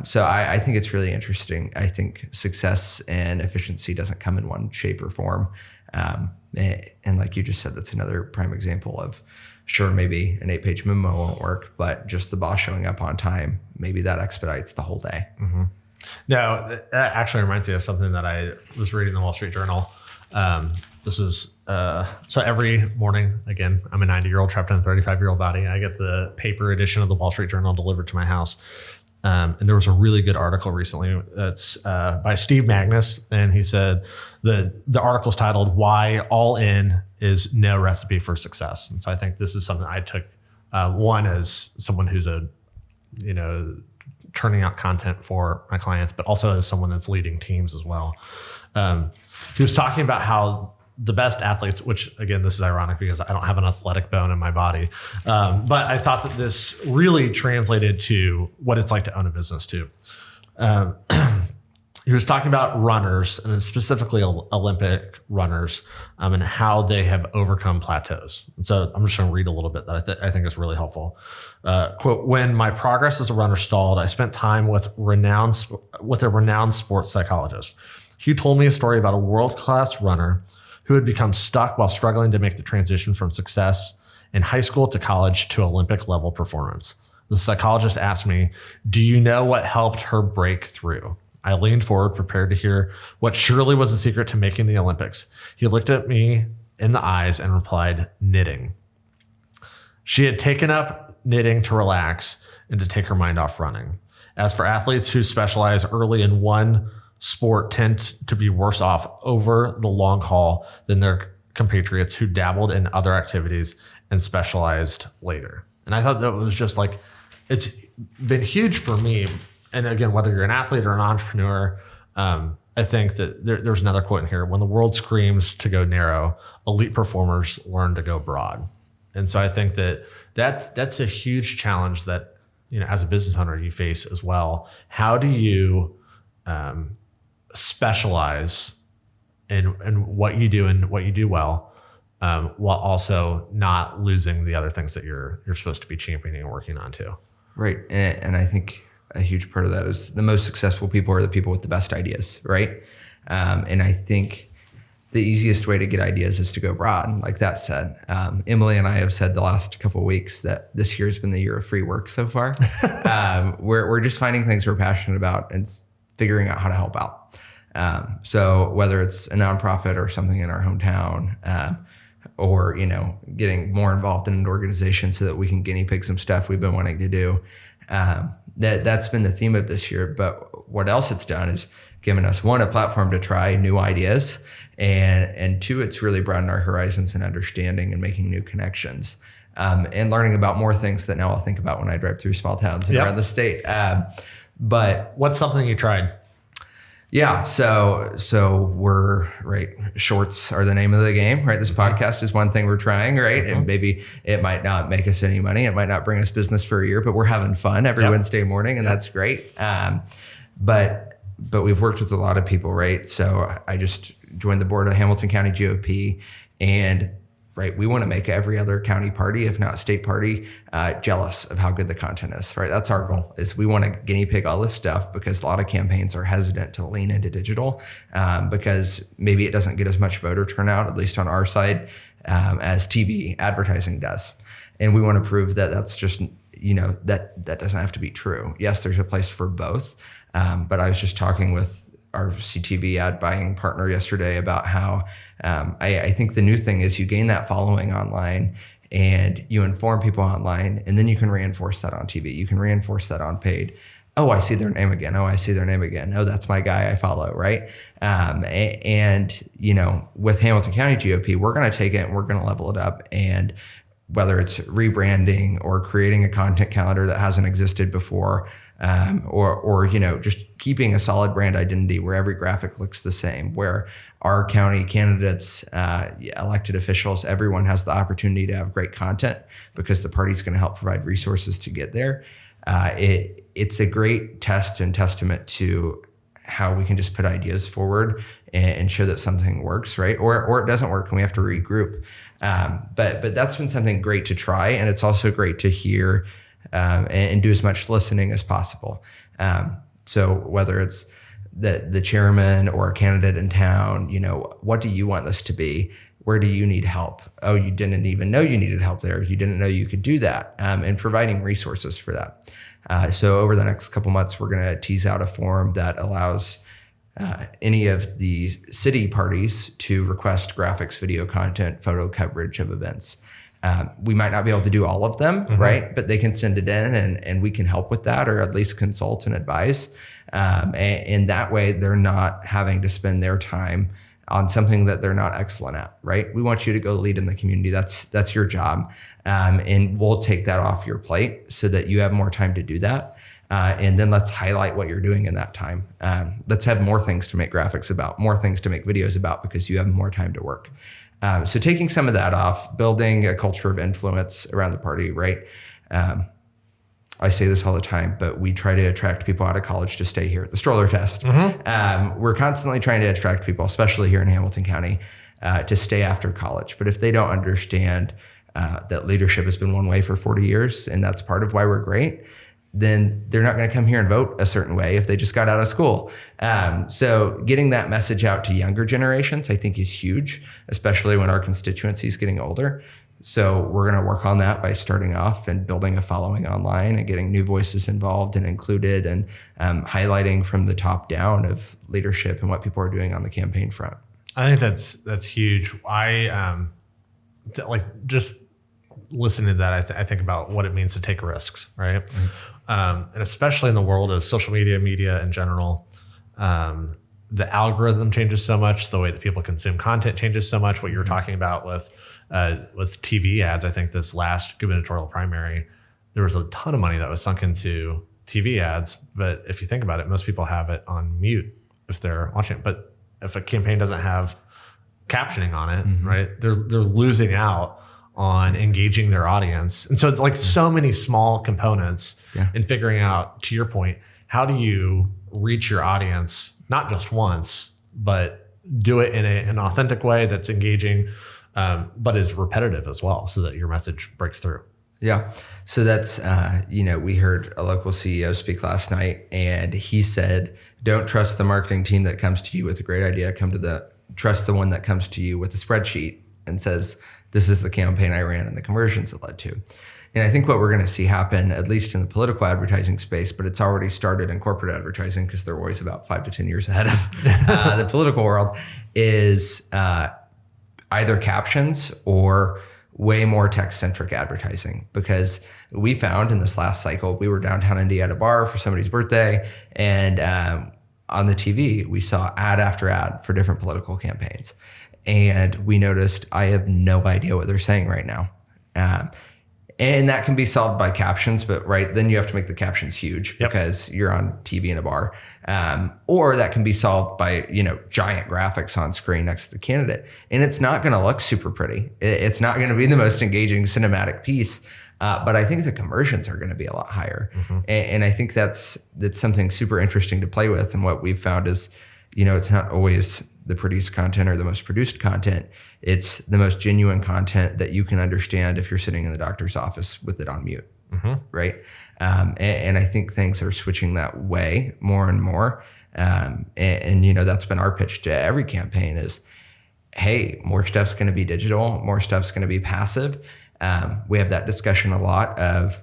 So I think it's really interesting. I think success and efficiency doesn't come in one shape or form. And like you just said, that's another prime example of, sure, maybe an 8-page memo won't work, but just the boss showing up on time, maybe that expedites the whole day. No, that actually reminds me of something that I was reading in the Wall Street Journal. This is, so every morning, again, I'm a 90-year-old trapped in a 35-year-old body. I get the paper edition of the Wall Street Journal delivered to my house. And there was a really good article recently that's by Steve Magnus. And he said the article's titled "Why All In is No Recipe for Success." And so I think this is something I took, one, as someone who's turning out content for my clients, but also as someone that's leading teams as well. He was talking about how the best athletes, which again, this is ironic because I don't have an athletic bone in my body. But I thought that this really translated to what it's like to own a business too. He was talking about runners, and specifically Olympic runners, and how they have overcome plateaus. And so I'm just going to read a little bit that I think is really helpful. Quote, "When my progress as a runner stalled, I spent time with a renowned sports psychologist. He told me a story about a world-class runner who had become stuck while struggling to make the transition from success in high school to college to Olympic level performance. The psychologist asked me, 'Do you know what helped her break through?' I leaned forward, prepared to hear what surely was the secret to making the Olympics. He looked at me in the eyes and replied, 'Knitting.' She had taken up knitting to relax and to take her mind off running. As for athletes who specialize early in one sport tend to be worse off over the long haul than their compatriots who dabbled in other activities and specialized later." And I thought that was just like, it's been huge for me. And again, whether you're an athlete or an entrepreneur, I think that there's another quote in here: "When the world screams to go narrow, elite performers learn to go broad." And so I think that's a huge challenge that, as a business owner, you face as well. How do you specialize in what you do and what you do well, while also not losing the other things that you're supposed to be championing and working on too? Right. And I think a huge part of that is the most successful people are the people with the best ideas, right? And I think the easiest way to get ideas is to go broad, like that said. Emily and I have said the last couple of weeks that this year's been the year of free work so far. We're just finding things we're passionate about and figuring out how to help out. So whether it's a nonprofit or something in our hometown, or getting more involved in an organization so that we can guinea pig some stuff we've been wanting to do. That's been the theme of this year. But what else it's done is given us, one, a platform to try new ideas, and two, it's really broadened our horizons and understanding and making new connections, and learning about more things that now I'll think about when I drive through small towns and around the state. But what's something you tried? Yeah, so we're right. Shorts are the name of the game, right? This podcast is one thing we're trying, right? And maybe it might not make us any money, it might not bring us business for a year, but we're having fun every Wednesday morning, and that's great. But we've worked with a lot of people, right? So I just joined the board of Hamilton County GOP, and right, we want to make every other county party, if not state party, jealous of how good the content is, right? That's our goal, is we want to guinea pig all this stuff because a lot of campaigns are hesitant to lean into digital because maybe it doesn't get as much voter turnout, at least on our side, as TV advertising does. And we want to prove that that's just, that doesn't have to be true. Yes, there's a place for both. But I was just talking with our CTV ad buying partner yesterday about how I think the new thing is you gain that following online and you inform people online, and then you can reinforce that on TV. You can reinforce that on paid. Oh, I see their name again. Oh, I see their name again. Oh, that's my guy I follow, right? And with Hamilton County GOP, we're going to take it and we're going to level it up. And whether it's rebranding or creating a content calendar that hasn't existed before, or just keeping a solid brand identity where every graphic looks the same, where our county candidates, elected officials, everyone has the opportunity to have great content because the party's going to help provide resources to get there. It's a great test and testament to how we can just put ideas forward and show that something works, right? Or it doesn't work and we have to regroup. But that's been something great to try, and it's also great to hear and do as much listening as possible. So whether it's the chairman or a candidate in town, what do you want this to be? Where do you need help? Oh, you didn't even know you needed help there. You didn't know you could do that, and providing resources for that. So over the next couple months, we're going to tease out a form that allows any of the city parties to request graphics, video content, photo coverage of events. We might not be able to do all of them, right? But they can send it in and we can help with that, or at least consult and advise. And that way they're not having to spend their time on something that they're not excellent at, right? We want you to go lead in the community. That's your job. And we'll take that off your plate so that you have more time to do that. And then let's highlight what you're doing in that time. Let's have more things to make graphics about, more things to make videos about, because you have more time to work. So taking some of that off, building a culture of influence around the party, right? I say this all the time, but we try to attract people out of college to stay here. The Stroller test. We're constantly trying to attract people, especially here in Hamilton County, to stay after college. But if they don't understand that leadership has been one way for 40 years, and that's part of why we're great, then they're not going to come here and vote a certain way if they just got out of school. So getting that message out to younger generations, I think, is huge, especially when our constituency is getting older. So we're going to work on that by starting off and building a following online and getting new voices involved and included, and highlighting from the top down of leadership and what people are doing on the campaign front. I think that's huge. I just listening to that, I think about what it means to take risks, right? And especially in the world of social media in general, the algorithm changes so much, the way that people consume content changes so much. What you were talking about with TV ads, I think this last gubernatorial primary, there was a ton of money that was sunk into TV ads. But if you think about it, most people have it on mute if they're watching it. But if a campaign doesn't have captioning on it, right, they're losing out on engaging their audience. And so it's like so many small components in figuring out, to your point, how do you reach your audience, not just once, but do it in an authentic way that's engaging, but is repetitive as well, so that your message breaks through. Yeah. So that's, we heard a local CEO speak last night, and he said, don't trust the marketing team that comes to you with a great idea. Trust the one that comes to you with a spreadsheet and says, this is the campaign I ran and the conversions it led to. And I think what we're going to see happen, at least in the political advertising space, but it's already started in corporate advertising because they're always about 5 to 10 years ahead of the political world, is either captions or way more tech-centric advertising. Because we found in this last cycle, we were downtown Indy at a bar for somebody's birthday, and on the TV, we saw ad after ad for different political campaigns. And we noticed, I have no idea what they're saying right now. And that can be solved by captions, but then you have to make the captions huge because you're on TV in a bar. Or that can be solved by, giant graphics on screen next to the candidate. And it's not going to look super pretty. It's not going to be the most engaging cinematic piece. But I think the conversions are going to be a lot higher. Mm-hmm. And I think that's something super interesting to play with. And what we've found is, it's not always the produced content or the most produced content. It's the most genuine content that you can understand if you're sitting in the doctor's office with it on mute, right? And I think things are switching that way more and more. And that's been our pitch to every campaign is, hey, more stuff's going to be digital, more stuff's going to be passive. We have that discussion a lot of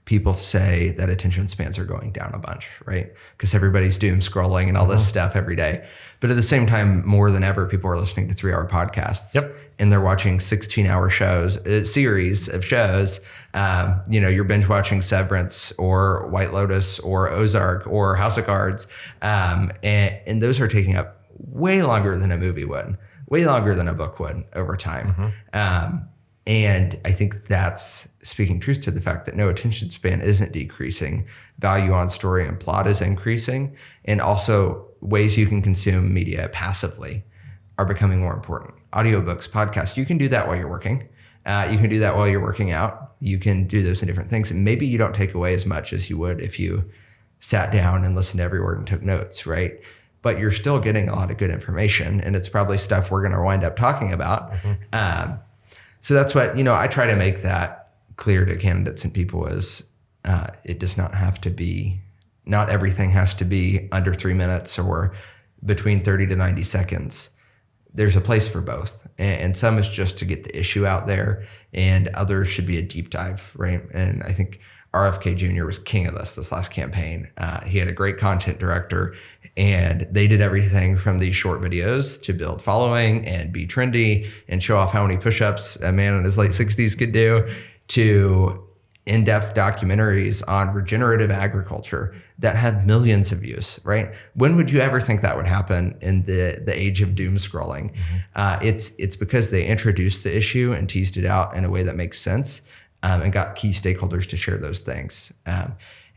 people say that attention spans are going down a bunch, right? Because everybody's doom scrolling and all this stuff every day. But at the same time, more than ever, people are listening to 3-hour podcasts and they're watching 16-hour series of shows. You're binge watching Severance or White Lotus or Ozark or House of Cards. And those are taking up way longer than a movie would, way longer than a book would over time. And I think that's speaking truth to the fact that no, attention span isn't decreasing. Value on story and plot is increasing. And also ways you can consume media passively are becoming more important. Audiobooks, podcasts, you can do that while you're working. You can do that while you're working out. You can do those in different things. And maybe you don't take away as much as you would if you sat down and listened to every word and took notes, right? But you're still getting a lot of good information. And it's probably stuff we're going to wind up talking about. So that's what, I try to make that clear to candidates and people is it does not have to be, not everything has to be under 3 minutes or between 30 to 90 seconds. There's a place for both. And some is just to get the issue out there and others should be a deep dive, right? And I think RFK Jr. was king of this last campaign. He had a great content director and they did everything from these short videos to build following and be trendy and show off how many push-ups a man in his late 60s could do to in-depth documentaries on regenerative agriculture that have millions of views, right? When would you ever think that would happen in the age of doom scrolling? It's because they introduced the issue and teased it out in a way that makes sense. And got key stakeholders to share those things.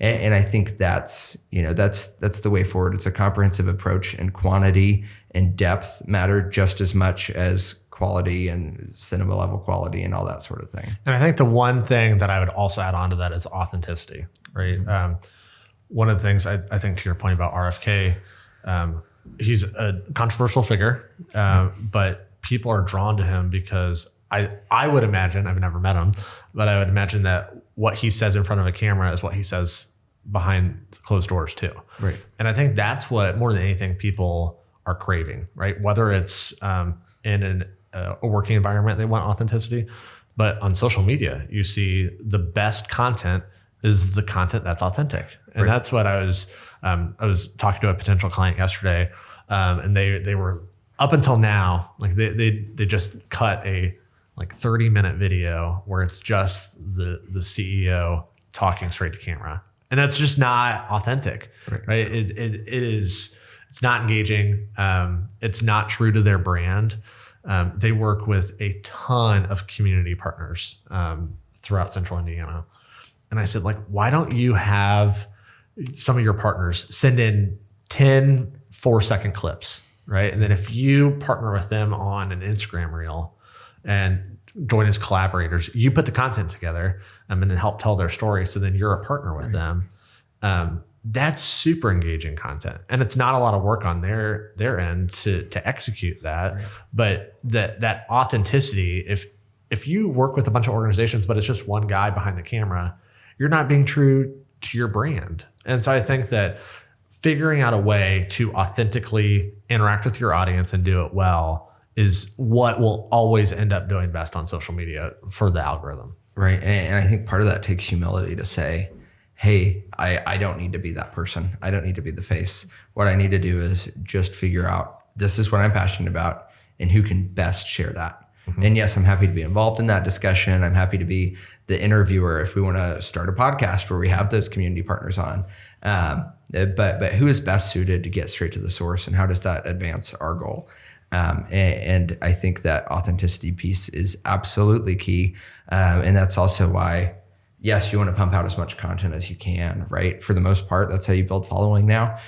And I think that's the way forward. It's a comprehensive approach, and quantity and depth matter just as much as quality and cinema level quality and all that sort of thing. And I think the one thing that I would also add on to that is authenticity, right? One of the things I think to your point about RFK, he's a controversial figure, but people are drawn to him because I would imagine, I've never met him, but I would imagine that what he says in front of a camera is what he says behind closed doors too. Right. And I think that's what, more than anything, people are craving, right? Whether it's in a working environment, they want authenticity, but on social media, you see the best content is the content that's authentic. And that's what I was talking to a potential client yesterday, and they were, up until now, like they just cut a 30-minute video where it's just the CEO talking straight to camera. And that's just not authentic, right? It's not engaging. It's not true to their brand. They work with a ton of community partners throughout central Indiana. And I said, why don't you have some of your partners send in 10 4-second clips, right? And then if you partner with them on an Instagram reel and join as collaborators, you put the content together and then help tell their story. So then you're a partner with them. That's super engaging content. And it's not a lot of work on their end to execute that. But that authenticity, if if you work with a bunch of organizations, but it's just one guy behind the camera, you're not being true to your brand. And so I think that figuring out a way to authentically interact with your audience and do it well is what will always end up doing best on social media for the algorithm. Right. And I think part of that takes humility to say, hey, I don't need to be that person. I don't need to be the face. What I need to do is just figure out, this is what I'm passionate about and who can best share that. And yes, I'm happy to be involved in that discussion. I'm happy to be the interviewer if we want to start a podcast where we have those community partners on. But who is best suited to get straight to the source, and how does that advance our goal? And I think that authenticity piece is absolutely key. And that's also why, yes, you want to pump out as much content as you can, right? For the most part, that's how you build following now,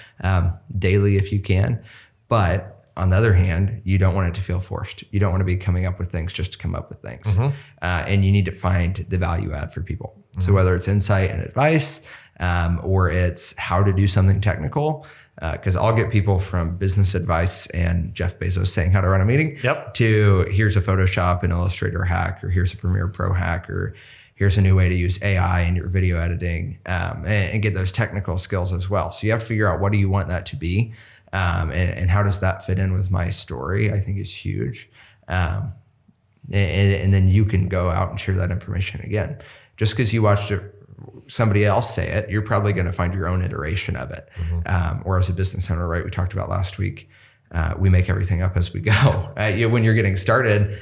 daily if you can. But on the other hand, you don't want it to feel forced. You don't want to be coming up with things just to come up with things. And you need to find the value add for people. So whether it's insight and advice, or it's how to do something technical, because I'll get people from business advice and Jeff Bezos saying how to run a meeting to here's a Photoshop and Illustrator hack, or here's a Premiere Pro hack, or here's a new way to use AI in your video editing, and get those technical skills as well. So you have to figure out, what do you want that to be? And how does that fit in with my story, I think is huge. And then you can go out and share that information again. Just because you watched somebody else say it, you're probably going to find your own iteration of it. Or as a business owner, right, we talked about last week, we make everything up as we go. When you're getting started,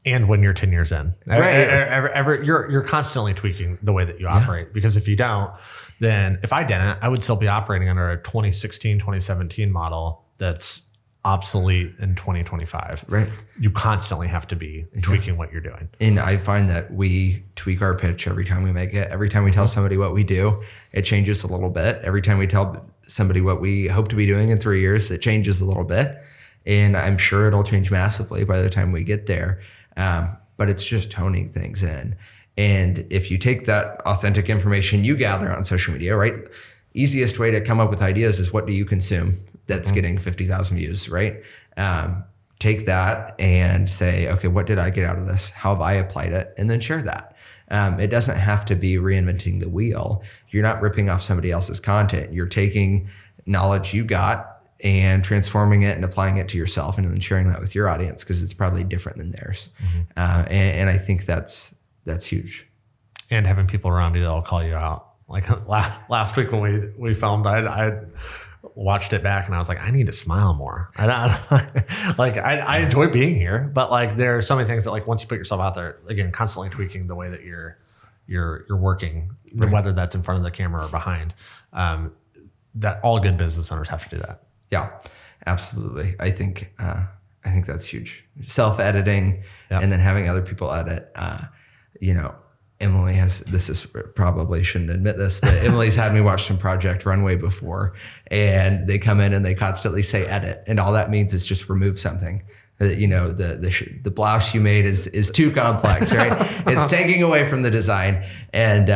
and when you're 10 years in, right. You're constantly tweaking the way that you operate, because if you don't, then if I didn't, I would still be operating under a 2016, 2017 model that's obsolete in 2025. Right. You constantly have to be tweaking what you're doing. And I find that we tweak our pitch every time we make it. Every time we tell somebody what we do, it changes a little bit. Every time we tell somebody what we hope to be doing in 3 years, it changes a little bit. And I'm sure it'll change massively by the time we get there. But it's just toning things in. And if you take that authentic information you gather on social media, right? Easiest way to come up with ideas is, what do you consume that's getting 50,000 views, right? Take that and say, okay, what did I get out of this? How have I applied it? And then share that. It doesn't have to be reinventing the wheel. You're not ripping off somebody else's content. You're taking knowledge you got and transforming it and applying it to yourself, and then sharing that with your audience, because it's probably different than theirs. And I think that's huge. And having people around you that'll call you out. Like last week when we filmed, I watched it back and I was like, I need to smile more. I enjoy being here, but like there are so many things that, like, once you put yourself out there, again, constantly tweaking the way that you're working, right, whether that's in front of the camera or behind, that all good business owners have to do that. Yeah, absolutely. I think that's huge. Self-editing, and then having other people edit. Emily probably shouldn't admit this, but Emily's had me watch some Project Runway before, and they come in and they constantly say edit, and all that means is just remove something. The blouse you made is too complex, right? It's taking away from the design, and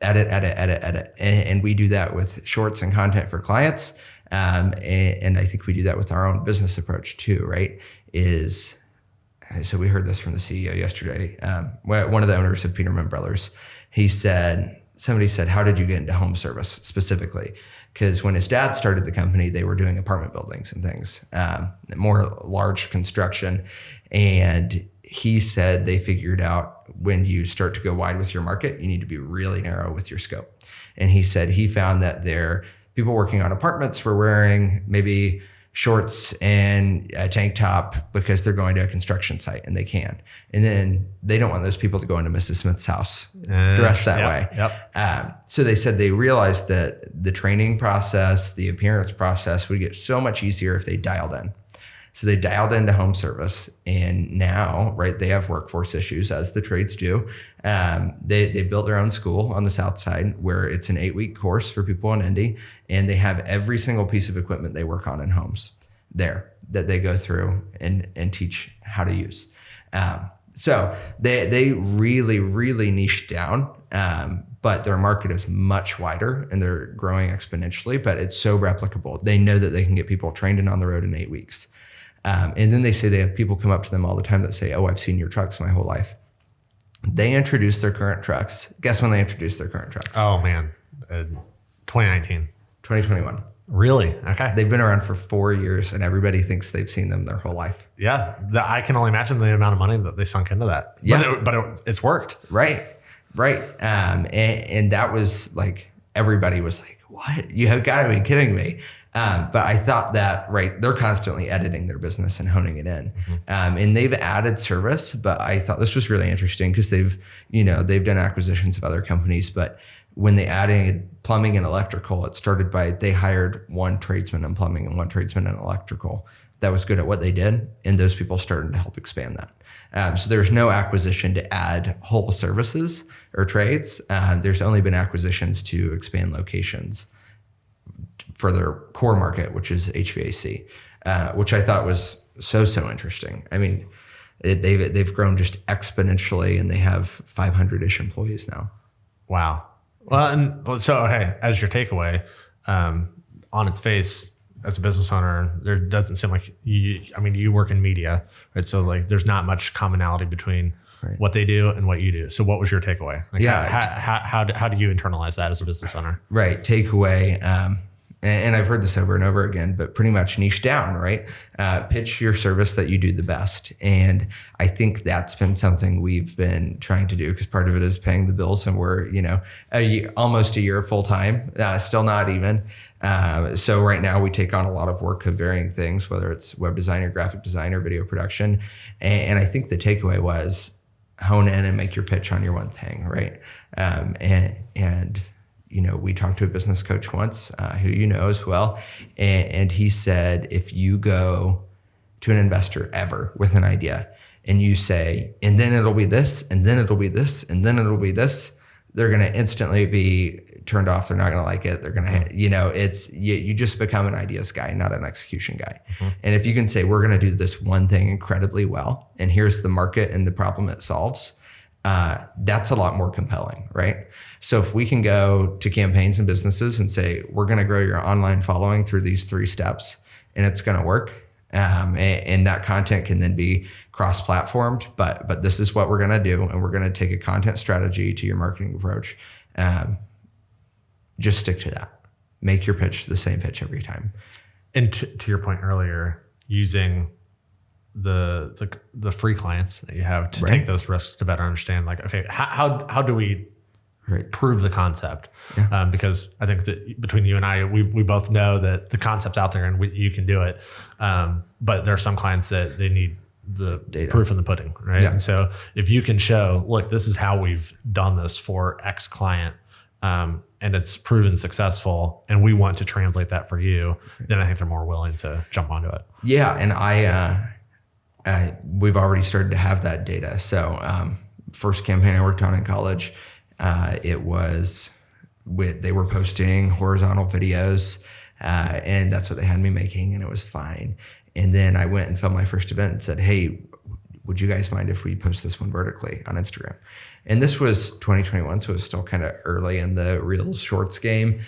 edit. And we do that with shorts and content for clients. And I think we do that with our own business approach too, right? So we heard this from the CEO yesterday. One of the owners of Peterman Brothers, somebody said, how did you get into home service specifically? Because when his dad started the company, they were doing apartment buildings and things, more large construction. And he said they figured out, when you start to go wide with your market, you need to be really narrow with your scope. And he said he found that people working on apartments were wearing maybe shorts and a tank top because they're going to a construction site, and they can. And then they don't want those people to go into Mrs. Smith's house dressed that way. So they said they realized that the training process, the appearance process would get so much easier if they dialed in. So they dialed into home service, and now, right, they have workforce issues, as the trades do. They built their own school on the south side where it's an 8-week course for people in Indy, and they have every single piece of equipment they work on in homes there that they go through and teach how to use. So they really, really niched down, but their market is much wider and they're growing exponentially, but it's so replicable. They know that they can get people trained and on the road in 8 weeks. And then they say they have people come up to them all the time that say, oh, I've seen your trucks my whole life. They introduced their current trucks. Guess when they introduced their current trucks? Oh, man. 2019. 2021. Really? Okay. They've been around for 4 years, and everybody thinks they've seen them their whole life. Yeah. I can only imagine the amount of money that they sunk into that. Yeah. But it's worked. Right. And that was like, everybody was like, what? You have got to be kidding me. But I thought that, right, they're constantly editing their business and honing it in. And they've added service, but I thought this was really interesting because they've done acquisitions of other companies, but when they added plumbing and electrical, it started by they hired one tradesman in plumbing and one tradesman in electrical that was good at what they did. And those people started to help expand that. So there's no acquisition to add whole services or trades. There's only been acquisitions to expand locations for their core market, which is HVAC, which I thought was so interesting. I mean, they've grown just exponentially, and they have 500-ish employees now. Wow. Well, and so, okay, as your takeaway, on its face, as a business owner, there doesn't seem like you work in media, right? So like there's not much commonality between what they do and what you do. So what was your takeaway? Like how do you internalize that as a business owner? Right. Takeaway. And I've heard this over and over again, but pretty much niche down, right? Pitch your service that you do the best. And I think that's been something we've been trying to do because part of it is paying the bills, and we're, almost a year full time, still not even. So right now we take on a lot of work of varying things, whether it's web designer, graphic designer, video production. And I think the takeaway was hone in and make your pitch on your one thing, right? And we talked to a business coach once, who you know as well, and he said, if you go to an investor ever with an idea and you say, and then it'll be this, and then it'll be this, and then it'll be this, they're going to instantly be turned off. They're not going to like it. They're going to, you just become an ideas guy, not an execution guy. And if you can say, we're going to do this one thing incredibly well, and here's the market and the problem it solves, that's a lot more compelling, right? So if we can go to campaigns and businesses and say, we're going to grow your online following through these 3 steps, and it's going to work, and that content can then be cross-platformed, but this is what we're going to do, and we're going to take a content strategy to your marketing approach. Just stick to that. Make your pitch the same pitch every time. And to your point earlier, using the free clients that you have to take those risks to better understand, like, okay, how do we prove the concept? Yeah. Because I think that between you and I, we both know that the concept's out there and you can do it. But there are some clients that they need the data, proof in the pudding, right? Yeah. And so if you can show, look, this is how we've done this for X client, and it's proven successful, and we want to translate that for you, then I think they're more willing to jump onto it. Yeah. And we've already started to have that data. So first campaign I worked on in college, they were posting horizontal videos, and that's what they had me making, and it was fine. And then I went and filmed my first event and said, hey, would you guys mind if we post this one vertically on Instagram? And this was 2021, so it was still kind of early in the Reels Shorts game.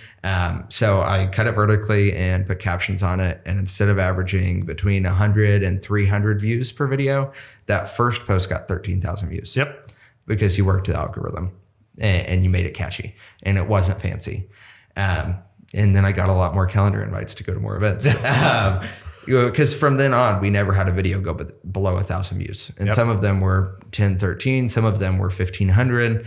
So I cut it vertically and put captions on it. And instead of averaging between 100 and 300 views per video, that first post got 13,000 views. Yep. Because you worked the algorithm and you made it catchy, and it wasn't fancy. And then I got a lot more calendar invites to go to more events. Because from then on, we never had a video go below 1,000 views. And some of them were 10, 13, some of them were 1,500.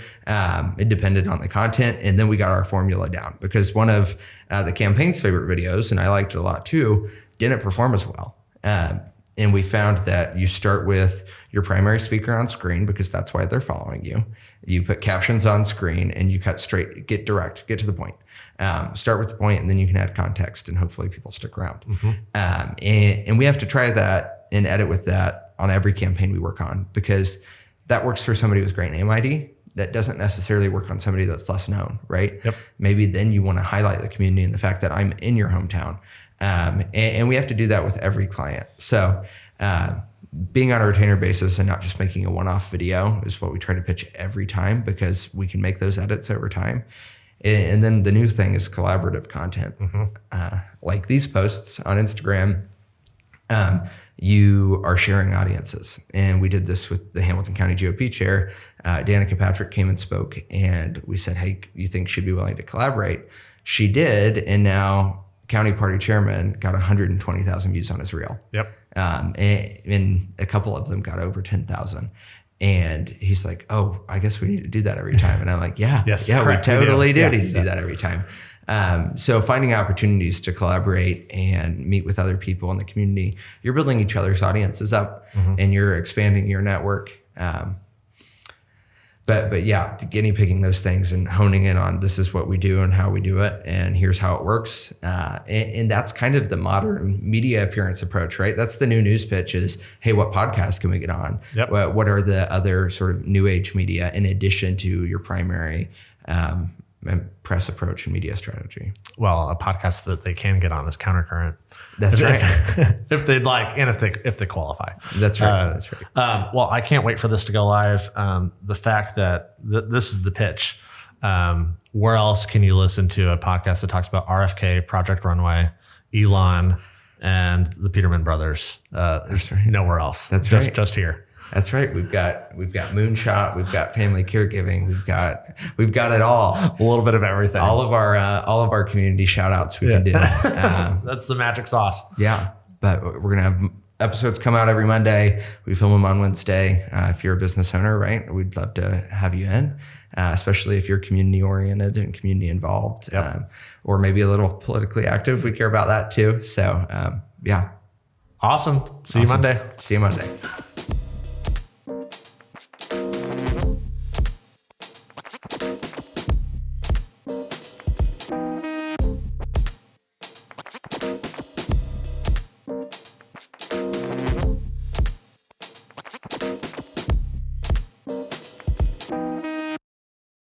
It depended on the content. And then we got our formula down because one of the campaign's favorite videos, and I liked it a lot too, didn't perform as well. And we found that you start with your primary speaker on screen because that's why they're following you. You put captions on screen and you cut straight, get direct, get to the point. Start with the point, and then you can add context, and hopefully people stick around. And we have to try that and edit with that on every campaign we work on, because that works for somebody with great name ID. That doesn't necessarily work on somebody that's less known, right? Yep. Maybe then you want to highlight the community and the fact that I'm in your hometown. And we have to do that with every client. So being on a retainer basis and not just making a one-off video is what we try to pitch every time, because we can make those edits over time. And then the new thing is collaborative content, like these posts on Instagram. you are sharing audiences. And we did this with the Hamilton County GOP chair. Danica Patrick came and spoke, and we said, hey, you think she'd be willing to collaborate? She did, and now county party chairman got 120,000 views on his reel. Yep. And a couple of them got over 10,000. And he's like, oh, I guess we need to do that every time. And I'm like, yeah, Yes, we correct, we totally do. need to do that every time. So finding opportunities to collaborate and meet with other people in the community, you're building each other's audiences up and you're expanding your network. But yeah, guinea pigging those things and honing in on this is what we do and how we do it, and here's how it works. And that's kind of the modern media appearance approach, right? That's the new news pitch is, hey, what podcast can we get on? Yep. What are the other sort of new age media in addition to your primary press approach and media strategy? Well, a podcast that they can get on is Countercurrent. That's right. If they'd like, and if they qualify. That's right. That's right. Well, I can't wait for this to go live. The fact that this is the pitch. Where else can you listen to a podcast that talks about RFK, Project Runway, Elon, and the Peterman brothers? There's right. nowhere else. That's just, right. Just here. That's right. We've got Moonshot. We've got family caregiving. We've got it all. A little bit of everything. All of our community shout outs we can do. That's the magic sauce. Yeah. But we're going to have episodes come out every Monday. We film them on Wednesday. If you're a business owner, right, we'd love to have you in, especially if you're community oriented and community involved, or maybe a little politically active. We care about that too. So yeah. Awesome. See you Monday. See you Monday.